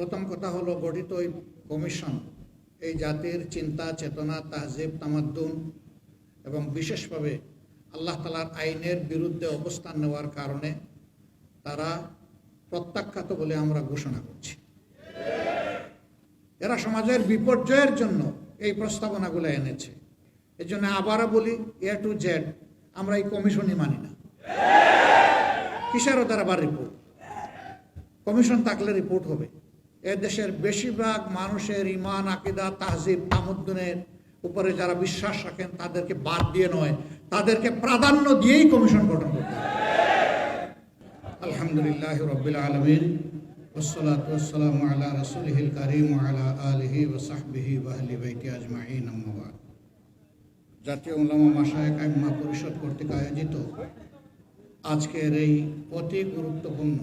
প্রথম কথা হলো, গঠিত এই কমিশন এই জাতির চিন্তা চেতনা, তাহজিব, তামাদ্দুন এবং বিশেষভাবে আল্লাহ তাআলার আইনের বিরুদ্ধে অবস্থান নেওয়ার কারণে তারা প্রত্যাখ্যাত বলে আমরা ঘোষণা করছি। এরা সমাজের বিপর্যয়ের জন্য এই প্রস্তাবনাগুলো এনেছে। এই জন্য আবারও বলি, এ টু জেড আমরা এই কমিশনই মানি না। কিসেরও তার আবার রিপোর্ট? কমিশন থাকলে রিপোর্ট হবে। এ দেশের বেশিরভাগ মানুষের ইমান, আকিদা, তাহজিব, তামাদ্দুনের উপরে যারা বিশ্বাস রাখেন তাদেরকে বাদ দিয়ে নয়, তাদেরকে প্রাধান্য দিয়েই কমিশন গঠন করতে হবে। আলহামদুলিল্লাহ রাব্বিল আলামিন, ওয়াসসালাতু ওয়াসসালামু আলা রাসূলিহিল কারীম ওয়া আলা আলিহি ওয়া সাহবিহি ওয়া আহলি বাইতি আজমাইন, আম্মা বা'দ। জাতীয় উলামা মাশায়েখ আইম্মা পরিষদ কর্তৃক আয়োজিত আজকের এই অতি গুরুত্বপূর্ণ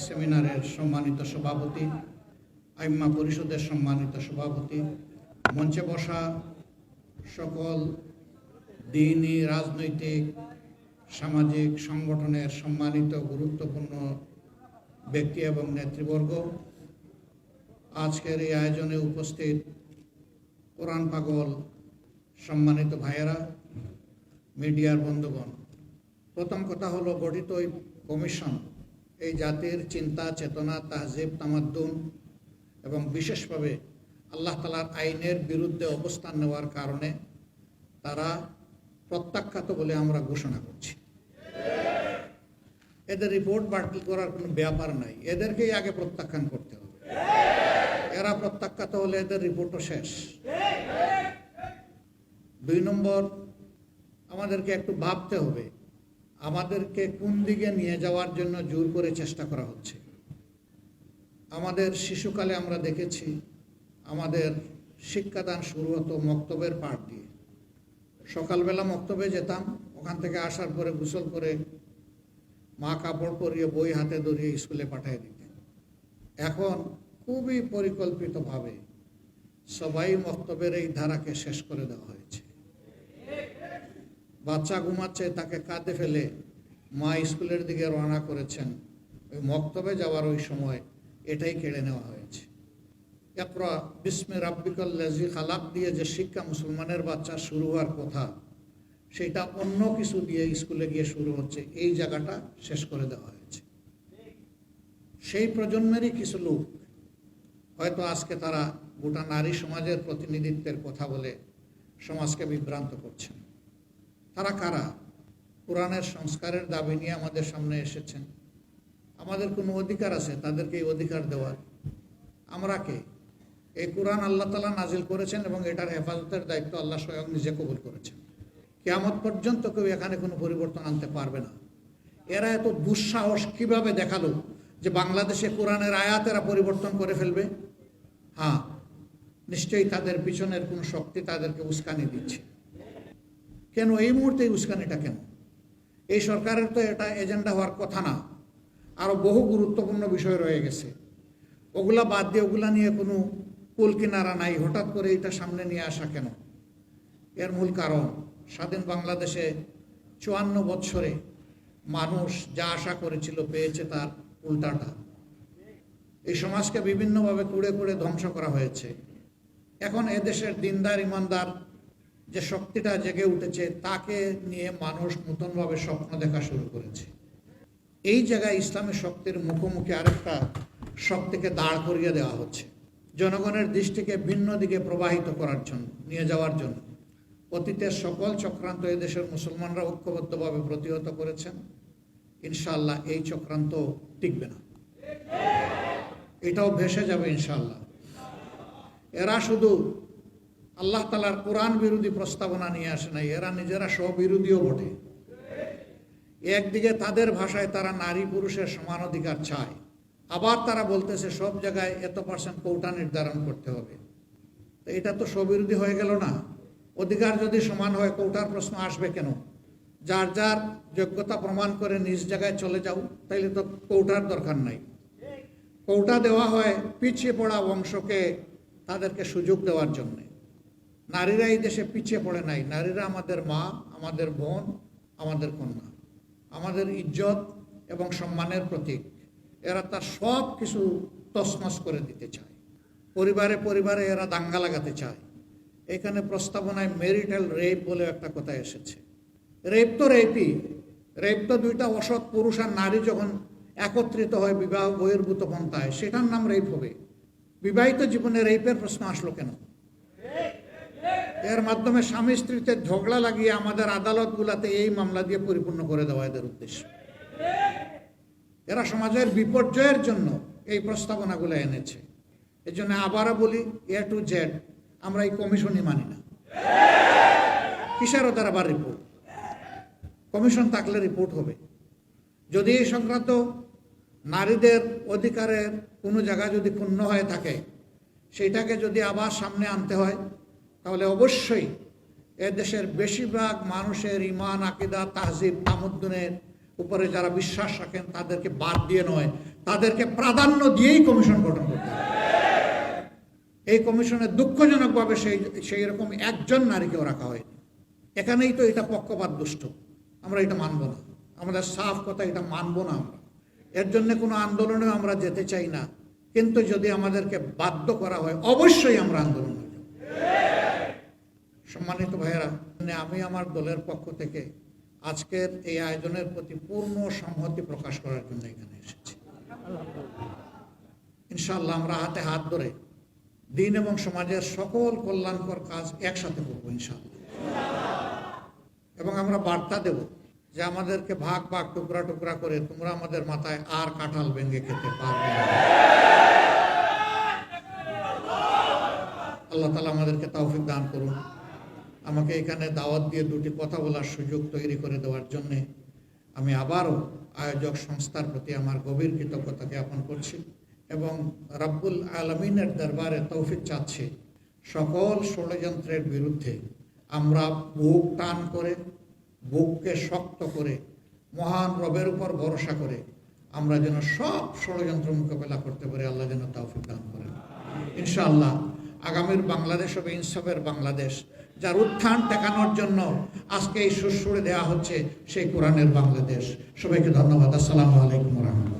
সেমিনারের সম্মানিত সভাপতি, আইম্মা পরিষদের সম্মানিত সভাপতি, মঞ্চে বসা সকল দ্বীনি, রাজনৈতিক, সামাজিক সংগঠনের সম্মানিত গুরুত্বপূর্ণ ব্যক্তি এবং নেতৃবর্গ, আজকের এই আয়োজনে উপস্থিত কোরআন পাগল সম্মানিত ভাইয়েরা, মিডিয়ার বন্ধুগণ। প্রথম কথা হলো, গঠিত এই কমিশন এই জাতির চিন্তা চেতনা, তাহজিব, তামাদ্দুন এবং বিশেষভাবে আল্লাহ তাআলার আইনের বিরুদ্ধে অবস্থান নেওয়ার কারণে তারা প্রত্যাখ্যাত বলে আমরা ঘোষণা করছি। এদের রিপোর্ট বাতিল করার কোনো ব্যাপার নাই, এদেরকেই আগে প্রত্যাখ্যান করতে হবে। এরা প্রত্যাখ্যাত হলে এদের রিপোর্টও শেষ। 2 নম্বর, আমাদেরকে একটু ভাবতে হবে, আমাদেরকে কোন দিকে নিয়ে যাওয়ার জন্য জোর করে চেষ্টা করা হচ্ছে। আমাদের শিশুকালে আমরা দেখেছি আমাদের শিক্ষাদান শুরু হতো মক্তবের পাঠ দিয়ে। সকালবেলা মক্তবে যেতাম, ওখান থেকে আসার পরে গোসল করে মা কাপড় পরিয়ে বই হাতে ধরিয়ে স্কুলে পাঠিয়ে দিতেন। এখন খুবই পরিকল্পিতভাবে সবাই মক্তবের এই ধারাকে শেষ করে দেওয়া হয়েছে। বাচ্চা ঘুমাচ্ছে, তাকে কাঁধে ফেলে মা স্কুলের দিকে রওনা করেছেন, ওই মক্তবে যাওয়ার ওই সময় এটাই কেড়ে নেওয়া হয়েছে। ইকরা বিস্মি রাব্বিকাল্লাযী খালাক দিয়ে যে শিক্ষা মুসলমানের বাচ্চা শুরু হওয়ার কথা, সেটা অন্য কিছু দিয়ে স্কুলে গিয়ে শুরু হচ্ছে। এই জায়গাটা শেষ করে দেওয়া হয়েছে। সেই প্রজন্মেরই কিছু লোক হয়তো আজকে তারা গোটা নারী সমাজের প্রতিনিধিত্বের কথা বলে সমাজকে বিভ্রান্ত করছেন। তারা কারা? কোরআনের সংস্কারের দাবি নিয়ে আমাদের সামনে এসেছেন। আমাদের কোনো অধিকার আছে তাদেরকে এই অধিকার দেওয়ার? আমরা কে? এই কোরআন আল্লাহ তাআলা নাজিল করেছেন এবং এটার হেফাজতের দায়িত্ব আল্লাহ স্বয়ং নিজে কবুল করেছেন। কিয়ামত পর্যন্ত কেউ এখানে কোনো পরিবর্তন আনতে পারবে না। এরা এত দুঃসাহস কিভাবে দেখালো যে বাংলাদেশে কোরআনের আয়াত এরা পরিবর্তন করে ফেলবে? হ্যাঁ, নিশ্চয়ই তাদের পিছনের কোনো শক্তি তাদেরকে উস্কানি দিচ্ছে। কেন এই মুহূর্তে এই উস্কানিটা কেন? এই সরকারের তো এটা এজেন্ডা হওয়ার কথা না। আরও বহু গুরুত্বপূর্ণ বিষয় রয়ে গেছে, ওগুলা বাদ দিয়ে ওগুলা নিয়ে কোনো কুল কিনারা নাই। হঠাৎ করে এটা সামনে নিয়ে আসা কেন? এর মূল কারণ, স্বাধীন বাংলাদেশে 54 বছরে মানুষ যা আশা করেছিল পেয়েছে তার উল্টাটা। এই সমাজকে বিভিন্নভাবে কুড়ে কুড়ে ধ্বংস করা হয়েছে। এখন এদেশের দিনদার ইমানদার যে শক্তিটা জেগে উঠেছে, তাকে নিয়ে মানুষ নতুনভাবে স্বপ্ন দেখা শুরু করেছে। এই জায়গায় ইসলামী শক্তির মুখোমুখি আরেকটা শক্তিকে দাঁড় করিয়ে দেওয়া হচ্ছে, জনগণের দৃষ্টিকে ভিন্ন দিকে প্রবাহিত করার জন্য, নিয়ে যাওয়ার জন্য। অতীতের সকল চক্রান্ত এদেশের মুসলমানরা ঐক্যবদ্ধভাবে প্রতিহত করেছেন। ইনশাআল্লাহ এই চক্রান্ত টিকবে না, এটাও ভেসে যাবে ইনশাআল্লাহ। এরা শুধু আল্লাহ তাআলার কোরআন বিরোধী প্রস্তাবনা নিয়ে আসে নাই, এরা নিজেরা স্ববিরোধীও বটে। একদিকে তাদের ভাষায় তারা নারী পুরুষের সমান অধিকার চায়, আবার তারা বলতেছে সব জায়গায় এত % কোটা নির্ধারণ করতে হবে। তো এটা তো স্ববিরোধী হয়ে গেল না? অধিকার যদি সমান হয় কোটার প্রশ্ন আসবে কেন? যার যার যোগ্যতা প্রমাণ করে নিজ জায়গায় চলে যাও, তাইলে তো কোটার দরকার নাই। কোটা দেওয়া হয় পিছিয়ে পড়া বংশকে তাদেরকে সুযোগ দেওয়ার জন্যে। নারীরা এই দেশে পিছিয়ে পড়ে নাই। নারীরা আমাদের মা, আমাদের বোন, আমাদের কন্যা, আমাদের ইজ্জত এবং সম্মানের প্রতীক। এরা তার সব কিছু তছনছ করে দিতে চায়, পরিবারে পরিবারে এরা দাঙ্গা লাগাতে চায়। এখানে প্রস্তাবনায় ম্যারিটাল রেপ বলে একটা কথা এসেছে। রেপ তো রেপই, রেপ তো দুইটা অসৎ পুরুষ আর নারী যখন একত্রিত হয় বিবাহ বহির্ভূত পন্থায়, সেটার নাম রেপ হবে। বিবাহিত জীবনে রেপের প্রশ্ন আসলো কেন? এর মাধ্যমে স্বামী স্ত্রীতে ঝগড়া লাগিয়ে আমাদের আদালতগুলোতে এই মামলা দিয়ে পরিপূর্ণ করে দেওয়া এদের উদ্দেশ্য। এরা সমাজের বিপর্যয়ের জন্য এই প্রস্তাবনাগুলো এনেছে। এই জন্য আবারও বলি, এ টু জেড আমরা এই কমিশনই মানি না। কিসের ওদের আবার রিপোর্ট? কমিশন থাকলে রিপোর্ট হবে। যদি এই সংক্রান্ত নারীদের অধিকারের কোনো জায়গা যদি ক্ষুণ্ণ হয়ে থাকে, সেইটাকে যদি আবার সামনে আনতে হয়, তাহলে অবশ্যই দেশের বেশিরভাগ মানুষের ইমান, আকিদা, তাহজিব, তামুদ্দুনের উপরে যারা বিশ্বাস রাখেন তাদেরকে বাদ দিয়ে নয়, তাদেরকে প্রাধান্য দিয়েই কমিশন গঠন করতে হবে। এই কমিশনে দুঃখজনকভাবে সেই রকম একজন নারীকেও রাখা হয়নি। এখানেই তো এটা পক্ষপাত দুষ্ট। আমরা এটা মানব না, আমাদের সাফ কথা, এটা মানব না আমরা। এর জন্য কোনো আন্দোলনে আমরা যেতে চাই না, কিন্তু যদি আমাদেরকে বাধ্য করা হয় অবশ্যই আমরা আন্দোলন হয়ে যাব। সম্মানিত ভাইয়েরা, আমি আমার দলের পক্ষ থেকে আজকের এই আয়োজনের প্রতি পূর্ণ সংহতি প্রকাশ করার জন্য এখানে এসেছি। ইনশাআল্লাহ আমরা হাতে হাত ধরে দিন এবং সমাজের সকল কল্যাণকর কাজ একসাথে করবো ইনশাআল্লাহ। এবং আমরা বার্তা দেব যে আমাদেরকে ভাগ ভাগ টুকরা টুকরা করে তোমরা আমাদের মাথায় আর কাঁঠাল ভেঙে খেতে পারবে না। আল্লাহ তাআলা আমাদেরকে তৌফিক দান করুন। আমাকে এখানে দাওয়াত দিয়ে দুটি কথা বলার সুযোগ তৈরি করে দেওয়ার জন্যে আমি আবারও আয়োজক সংস্থার প্রতি আমার গভীর কৃতজ্ঞতা জ্ঞাপন করছি এবং রব্বুল আলামিনের দরবারে তৌফিক চাচ্ছি সকল ষড়যন্ত্রের বিরুদ্ধে আমরা বুক টান করে, বুককে শক্ত করে, মহান রবের উপর ভরসা করে আমরা যেন সব ষড়যন্ত্র মোকাবেলা করতে পারি। আল্লাহ যেন তৌফিক দান করেন ইনশাআল্লাহ। আগামীর বাংলাদেশ হবে ইনসাফের বাংলাদেশ, যার উত্থান ঠেকানোর জন্য আজকে এই সুরসুরে দেওয়া হচ্ছে সেই কোরআনের বাংলাদেশ। সবাইকে ধন্যবাদ। আসসালামু আলাইকুম ওয়া রাহমাতুল্লাহ।